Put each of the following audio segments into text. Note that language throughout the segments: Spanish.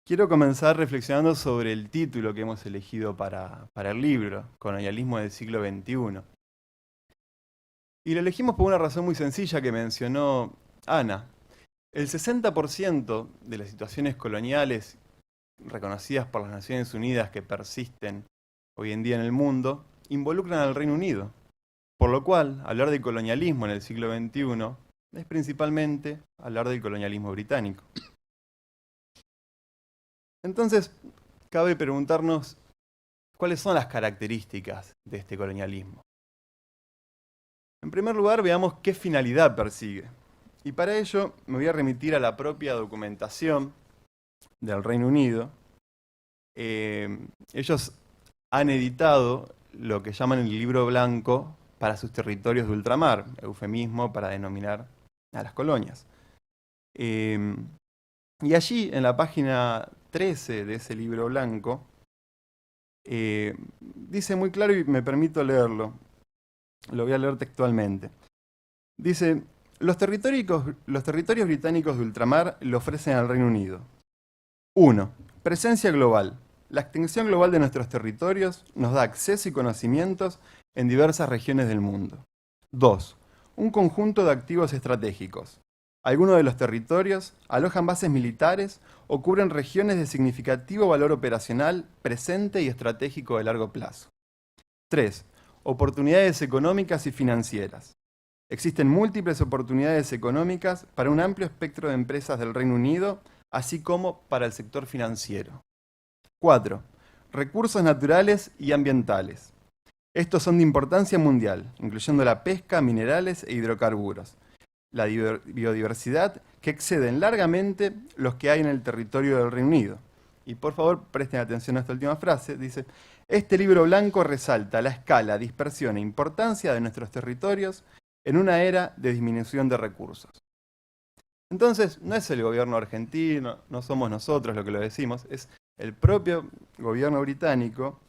Quiero comenzar reflexionando sobre el título que hemos elegido para el libro, Colonialismo del siglo XXI. Y lo elegimos por una razón muy sencilla que mencionó Ana. El 60% de las situaciones coloniales reconocidas por las Naciones Unidas que persisten hoy en día en el mundo involucran al Reino Unido. Por lo cual, hablar de colonialismo en el siglo XXI es principalmente hablar del colonialismo británico. Entonces, cabe preguntarnos cuáles son las características de este colonialismo. En primer lugar, veamos qué finalidad persigue. Y para ello me voy a remitir a la propia documentación del Reino Unido. Ellos han editado lo que llaman el libro blanco para sus territorios de ultramar, eufemismo para denominar a las colonias. Y allí, en la página 13 de ese libro blanco, dice muy claro, y me permito leerlo, lo voy a leer textualmente. Dice, los territorios británicos de ultramar le ofrecen al Reino Unido. 1. Presencia global. La extensión global de nuestros territorios nos da acceso y conocimientos en diversas regiones del mundo. 2. Un conjunto de activos estratégicos. Algunos de los territorios alojan bases militares o cubren regiones de significativo valor operacional, presente y estratégico de largo plazo. 3. Oportunidades económicas y financieras. Existen múltiples oportunidades económicas para un amplio espectro de empresas del Reino Unido, así como para el sector financiero. 4. Recursos naturales y ambientales. Estos son de importancia mundial, incluyendo la pesca, minerales e hidrocarburos. La biodiversidad que exceden largamente los que hay en el territorio del Reino Unido. Y por favor, presten atención a esta última frase. Dice, este libro blanco resalta la escala, dispersión e importancia de nuestros territorios en una era de disminución de recursos. Entonces, no es el gobierno argentino, no somos nosotros lo que lo decimos, es el propio gobierno británico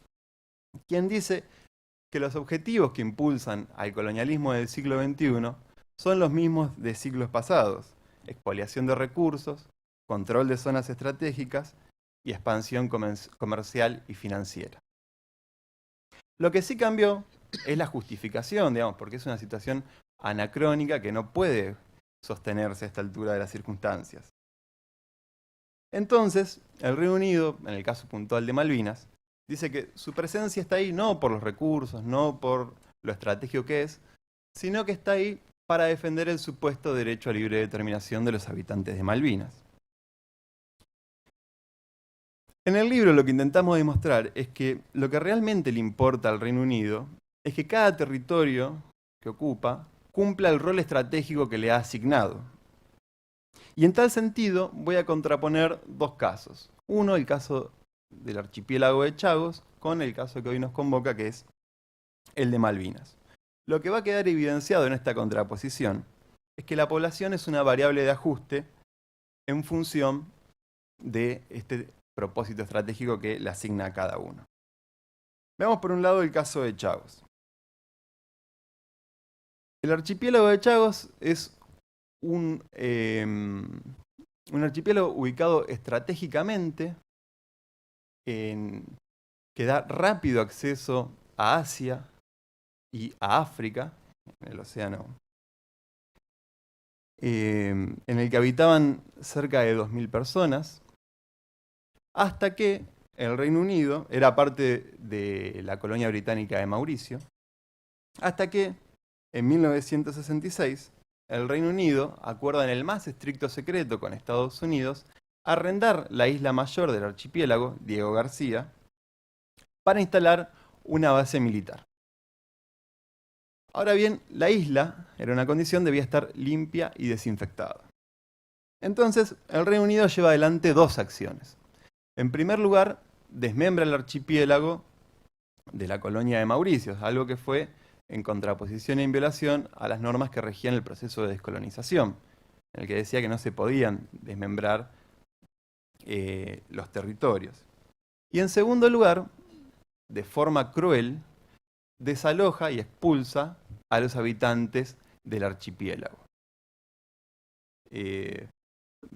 quien dice que los objetivos que impulsan al colonialismo del siglo XXI son los mismos de siglos pasados: expoliación de recursos, control de zonas estratégicas y expansión comercial y financiera. Lo que sí cambió es la justificación, digamos, porque es una situación anacrónica que no puede sostenerse a esta altura de las circunstancias. Entonces, el Reino Unido, en el caso puntual de Malvinas, dice que su presencia está ahí no por los recursos, no por lo estratégico que es, sino que está ahí para defender el supuesto derecho a libre determinación de los habitantes de Malvinas. En el libro lo que intentamos demostrar es que lo que realmente le importa al Reino Unido es que cada territorio que ocupa cumpla el rol estratégico que le ha asignado. Y en tal sentido voy a contraponer dos casos. Uno, el caso del archipiélago de Chagos, con el caso que hoy nos convoca, que es el de Malvinas. Lo que va a quedar evidenciado en esta contraposición es que la población es una variable de ajuste en función de este propósito estratégico que le asigna a cada uno. Veamos por un lado el caso de Chagos. El archipiélago de Chagos es un archipiélago ubicado estratégicamente que da rápido acceso a Asia y a África, en el océano, en el que habitaban cerca de 2.000 personas, hasta que el Reino Unido era parte de la colonia británica de Mauricio, hasta que en 1966 el Reino Unido acuerda en el más estricto secreto con Estados Unidos arrendar la isla mayor del archipiélago, Diego García, para instalar una base militar. Ahora bien, la isla, era una condición, debía estar limpia y desinfectada. Entonces, el Reino Unido lleva adelante dos acciones. En primer lugar, desmembra el archipiélago de la colonia de Mauricio, algo que fue en contraposición y en violación a las normas que regían el proceso de descolonización, en el que decía que no se podían desmembrar los territorios. Y en segundo lugar, de forma cruel, desaloja y expulsa a los habitantes del archipiélago.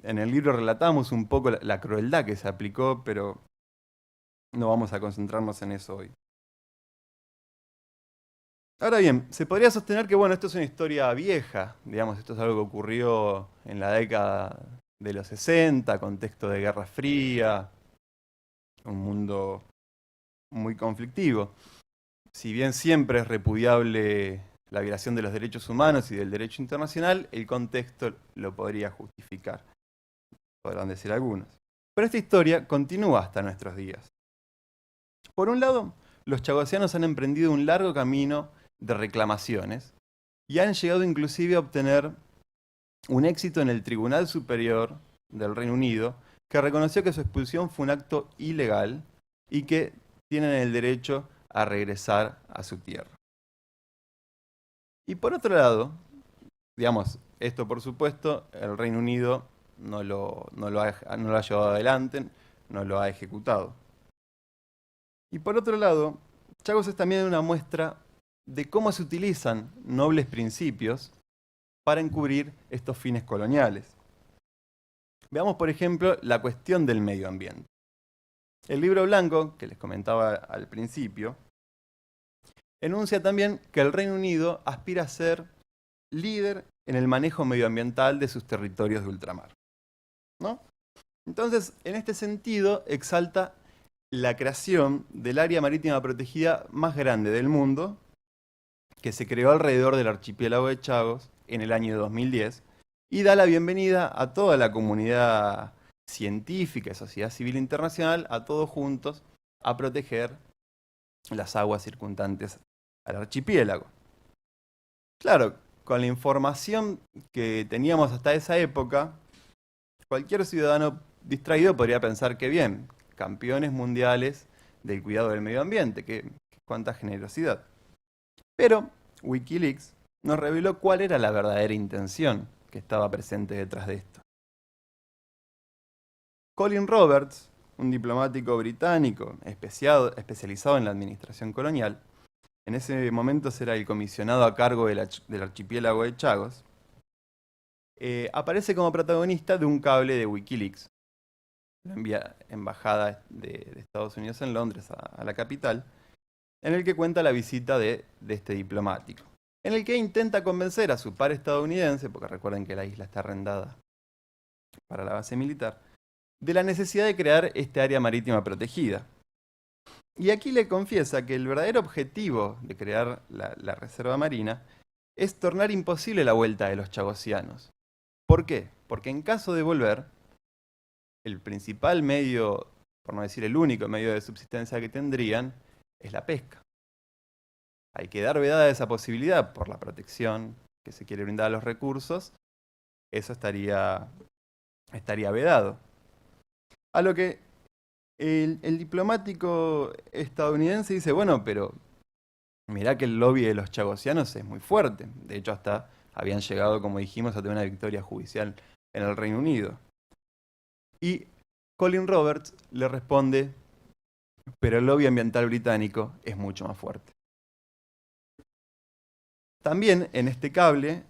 En el libro relatamos un poco la crueldad que se aplicó, pero no vamos a concentrarnos en eso hoy. Ahora bien, se podría sostener que, bueno, esto es una historia vieja, digamos, esto es algo que ocurrió en la década de los 60, contexto de Guerra Fría, un mundo muy conflictivo. Si bien siempre es repudiable la violación de los derechos humanos y del derecho internacional, el contexto lo podría justificar, podrán decir algunos. Pero esta historia continúa hasta nuestros días. Por un lado, los chagosianos han emprendido un largo camino de reclamaciones y han llegado inclusive a obtener un éxito en el Tribunal Superior del Reino Unido, que reconoció que su expulsión fue un acto ilegal y que tienen el derecho a regresar a su tierra. Y por otro lado, digamos, esto por supuesto, el Reino Unido no lo ha llevado adelante, no lo ha ejecutado. Y por otro lado, Chagos es también una muestra de cómo se utilizan nobles principios para encubrir estos fines coloniales. Veamos, por ejemplo, la cuestión del medio ambiente. El libro blanco, que les comentaba al principio, enuncia también que el Reino Unido aspira a ser líder en el manejo medioambiental de sus territorios de ultramar, ¿no? Entonces, en este sentido, exalta la creación del área marítima protegida más grande del mundo, que se creó alrededor del archipiélago de Chagos en el año 2010, y da la bienvenida a toda la comunidad científica y sociedad civil internacional, a todos juntos, a proteger las aguas circundantes al archipiélago. Claro, con la información que teníamos hasta esa época, cualquier ciudadano distraído podría pensar que bien, campeones mundiales del cuidado del medio ambiente, que cuánta generosidad. Pero Wikileaks nos reveló cuál era la verdadera intención que estaba presente detrás de esto. Colin Roberts, un diplomático británico especializado en la administración colonial, en ese momento será el comisionado a cargo del archipiélago de Chagos, aparece como protagonista de un cable de Wikileaks, la embajada de Estados Unidos en Londres a la capital, en el que cuenta la visita de este diplomático, en el que intenta convencer a su par estadounidense, porque recuerden que la isla está arrendada para la base militar, de la necesidad de crear este área marítima protegida. Y aquí le confiesa que el verdadero objetivo de crear la reserva marina es tornar imposible la vuelta de los chagosianos. ¿Por qué? Porque en caso de volver, el principal medio, por no decir el único medio de subsistencia que tendrían, es la pesca. Hay que dar vedada a esa posibilidad por la protección que se quiere brindar a los recursos. Eso estaría vedado. A lo que el diplomático estadounidense dice, bueno, pero mirá que el lobby de los chagosianos es muy fuerte. De hecho, hasta habían llegado, como dijimos, a tener una victoria judicial en el Reino Unido. Y Colin Roberts le responde, pero el lobby ambiental británico es mucho más fuerte. También en este cable,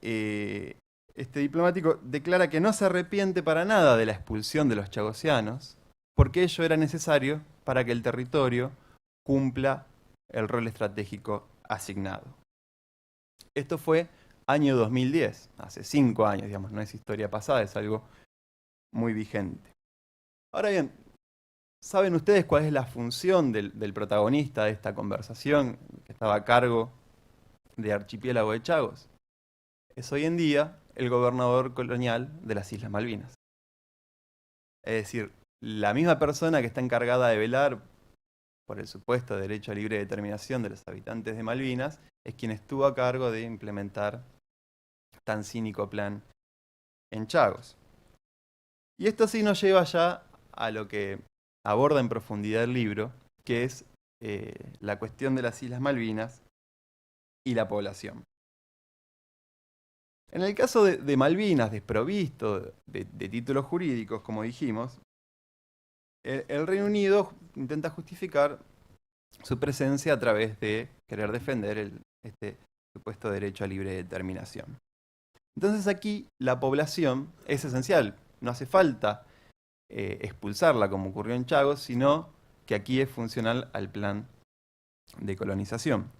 este diplomático declara que no se arrepiente para nada de la expulsión de los chagosianos, porque ello era necesario para que el territorio cumpla el rol estratégico asignado. Esto fue año 2010, hace 5 años, digamos, no es historia pasada, es algo muy vigente. Ahora bien, ¿saben ustedes cuál es la función del protagonista de esta conversación que estaba a cargo de Archipiélago de Chagos? Es hoy en día el gobernador colonial de las Islas Malvinas. Es decir, la misma persona que está encargada de velar por el supuesto derecho a libre determinación de los habitantes de Malvinas es quien estuvo a cargo de implementar tan cínico plan en Chagos. Y esto sí nos lleva ya a lo que aborda en profundidad el libro, que es la cuestión de las Islas Malvinas y la población. En el caso de Malvinas, desprovisto de títulos jurídicos, como dijimos, el Reino Unido intenta justificar su presencia a través de querer defender este supuesto derecho a libre determinación. Entonces aquí la población es esencial. No hace falta expulsarla como ocurrió en Chagos, sino que aquí es funcional al plan de colonización.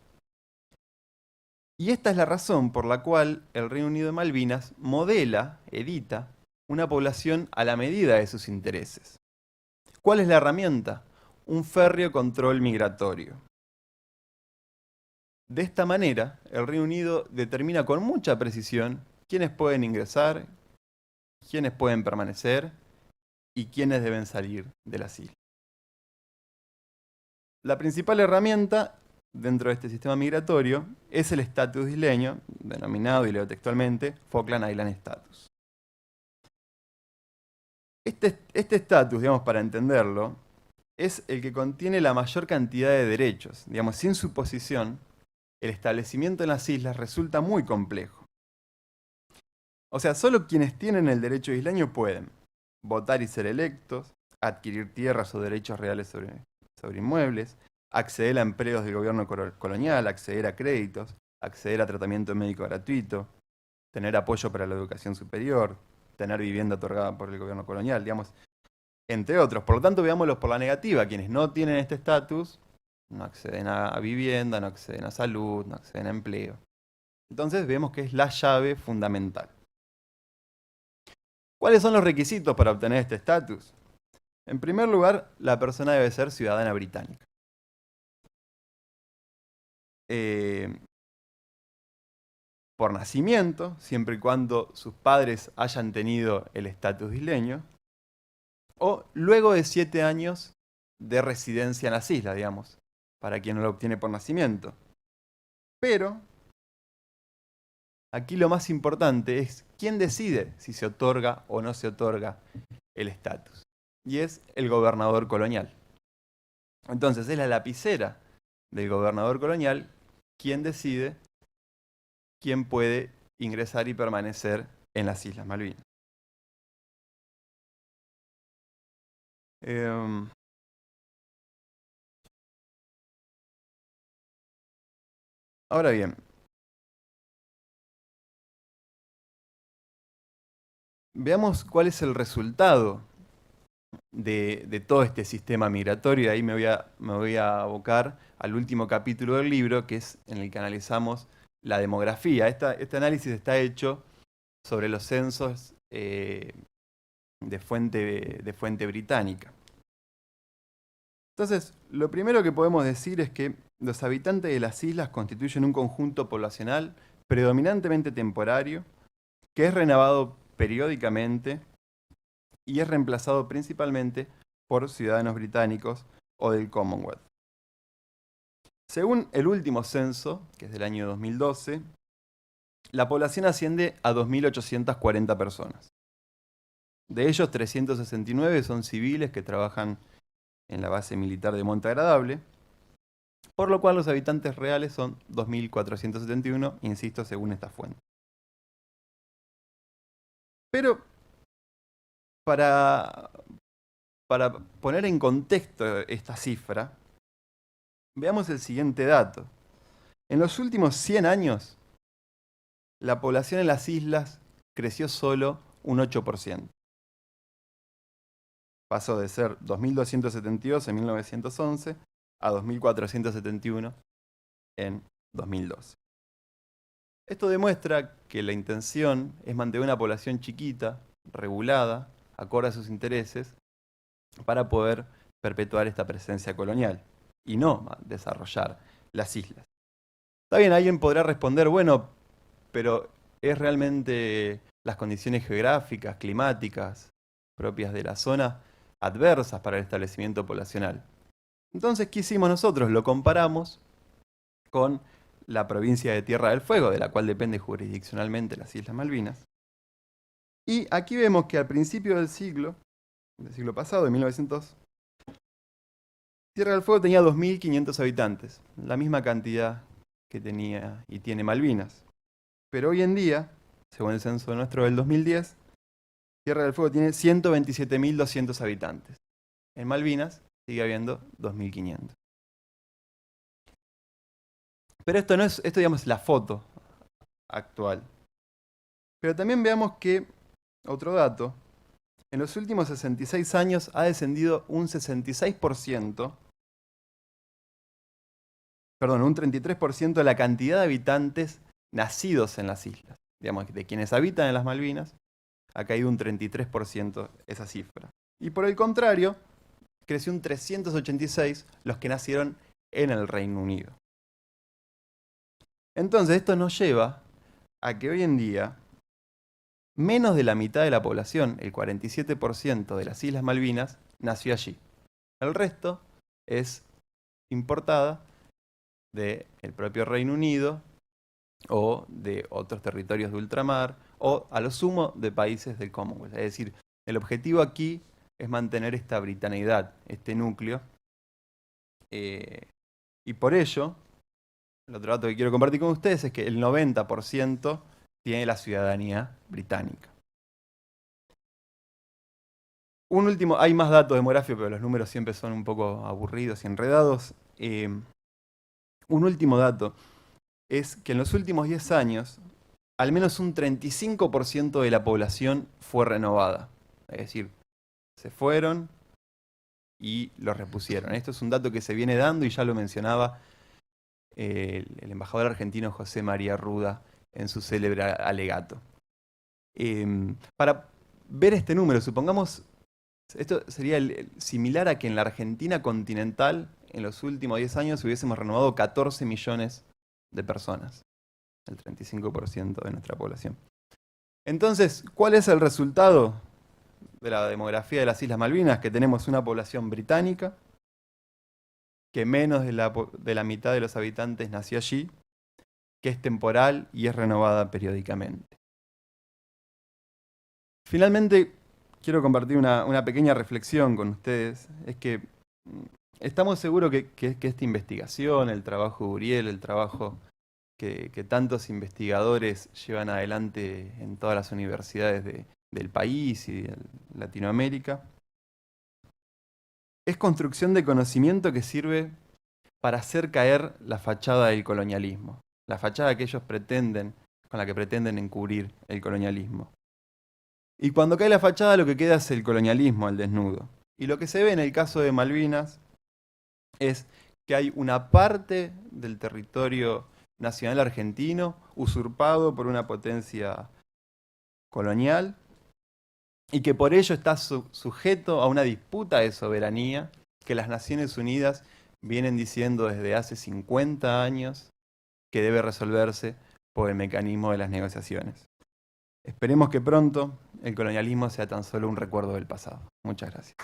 Y esta es la razón por la cual el Reino Unido de Malvinas modela, edita, una población a la medida de sus intereses. ¿Cuál es la herramienta? Un férreo control migratorio. De esta manera, el Reino Unido determina con mucha precisión quiénes pueden ingresar, quiénes pueden permanecer y quiénes deben salir de las islas. La principal herramienta dentro de este sistema migratorio es el estatus isleño, denominado, y leo textualmente, Falkland Island Status. Este estatus, digamos, para entenderlo, es el que contiene la mayor cantidad de derechos. Digamos, sin su posición, el establecimiento en las islas resulta muy complejo. O sea, solo quienes tienen el derecho isleño pueden votar y ser electos, adquirir tierras o derechos reales sobre inmuebles, acceder a empleos del gobierno colonial, acceder a créditos, acceder a tratamiento médico gratuito, tener apoyo para la educación superior, tener vivienda otorgada por el gobierno colonial, digamos, entre otros. Por lo tanto, veámoslo por la negativa. Quienes no tienen este estatus no acceden a vivienda, no acceden a salud, no acceden a empleo. Entonces vemos que es la llave fundamental. ¿Cuáles son los requisitos para obtener este estatus? En primer lugar, la persona debe ser ciudadana británica. Por nacimiento, siempre y cuando sus padres hayan tenido el estatus isleño, o luego de 7 años de residencia en las islas, digamos, para quien no lo obtiene por nacimiento. Pero aquí lo más importante es quién decide si se otorga o no se otorga el estatus. Y es el gobernador colonial. Entonces es la lapicera del gobernador colonial quien decide quién puede ingresar y permanecer en las Islas Malvinas. Ahora bien, veamos cuál es el resultado de todo este sistema migratorio. Ahí me voy a abocar al último capítulo del libro, que es en el que analizamos la demografía. Este análisis está hecho sobre los censos de fuente británica. Entonces, lo primero que podemos decir es que los habitantes de las islas constituyen un conjunto poblacional predominantemente temporario, que es renovado periódicamente y es reemplazado principalmente por ciudadanos británicos o del Commonwealth. Según el último censo, que es del año 2012, la población asciende a 2.840 personas. De ellos, 369 son civiles que trabajan en la base militar de Monte Agradable, por lo cual los habitantes reales son 2.471, insisto, según esta fuente. Pero para poner en contexto esta cifra, veamos el siguiente dato. En los últimos 100 años, la población en las islas creció solo un 8%. Pasó de ser 2.272 en 1911 a 2.471 en 2012. Esto demuestra que la intención es mantener una población chiquita, regulada, acorde a sus intereses, para poder perpetuar esta presencia colonial y no desarrollar las islas. Está bien, alguien podrá responder, bueno, pero ¿es realmente las condiciones geográficas, climáticas propias de la zona adversas para el establecimiento poblacional? Entonces, ¿qué hicimos nosotros? Lo comparamos con la provincia de Tierra del Fuego, de la cual depende jurisdiccionalmente las Islas Malvinas. Y aquí vemos que al principio del siglo pasado, de 1900, Tierra del Fuego tenía 2.500 habitantes, la misma cantidad que tenía y tiene Malvinas. Pero hoy en día, según el censo nuestro del 2010, Tierra del Fuego tiene 127.200 habitantes. En Malvinas sigue habiendo 2.500. Pero esto digamos, es la foto actual. Pero también veamos que, otro dato, en los últimos 66 años ha descendido un 66%, perdón, un 33% de la cantidad de habitantes nacidos en las islas. Digamos, de quienes habitan en las Malvinas, ha caído un 33% esa cifra. Y por el contrario, creció un 386 los que nacieron en el Reino Unido. Entonces, esto nos lleva a que hoy en día menos de la mitad de la población, el 47% de las Islas Malvinas, nació allí. El resto es importada del propio Reino Unido o de otros territorios de ultramar o a lo sumo de países del Commonwealth. Es decir, el objetivo aquí es mantener esta britaneidad, este núcleo. Y por ello, el otro dato que quiero compartir con ustedes es que el 90% tiene la ciudadanía británica. Un último, hay más datos demográficos, pero los números siempre son un poco aburridos y enredados. Un último dato es que en los últimos 10 años, al menos un 35% de la población fue renovada. Es decir, se fueron y los repusieron. Esto es un dato que se viene dando y ya lo mencionaba el embajador argentino José María Ruda en su célebre alegato. Para ver este número, supongamos, esto sería similar a que en la Argentina continental en los últimos 10 años hubiésemos renovado 14 millones de personas, el 35% de nuestra población. Entonces, ¿cuál es el resultado de la demografía de las Islas Malvinas? Que tenemos una población británica, que menos de la mitad de los habitantes nació allí, que es temporal y es renovada periódicamente. Finalmente, quiero compartir una pequeña reflexión con ustedes. Es que estamos seguros que esta investigación, el trabajo de Uriel, el trabajo que tantos investigadores llevan adelante en todas las universidades del país y de Latinoamérica, es construcción de conocimiento que sirve para hacer caer la fachada del colonialismo, la fachada que ellos pretenden, con la que pretenden encubrir el colonialismo. Y cuando cae la fachada lo que queda es el colonialismo al desnudo. Y lo que se ve en el caso de Malvinas es que hay una parte del territorio nacional argentino usurpado por una potencia colonial y que por ello está sujeto a una disputa de soberanía que las Naciones Unidas vienen diciendo desde hace 50 años que debe resolverse por el mecanismo de las negociaciones. Esperemos que pronto el colonialismo sea tan solo un recuerdo del pasado. Muchas gracias.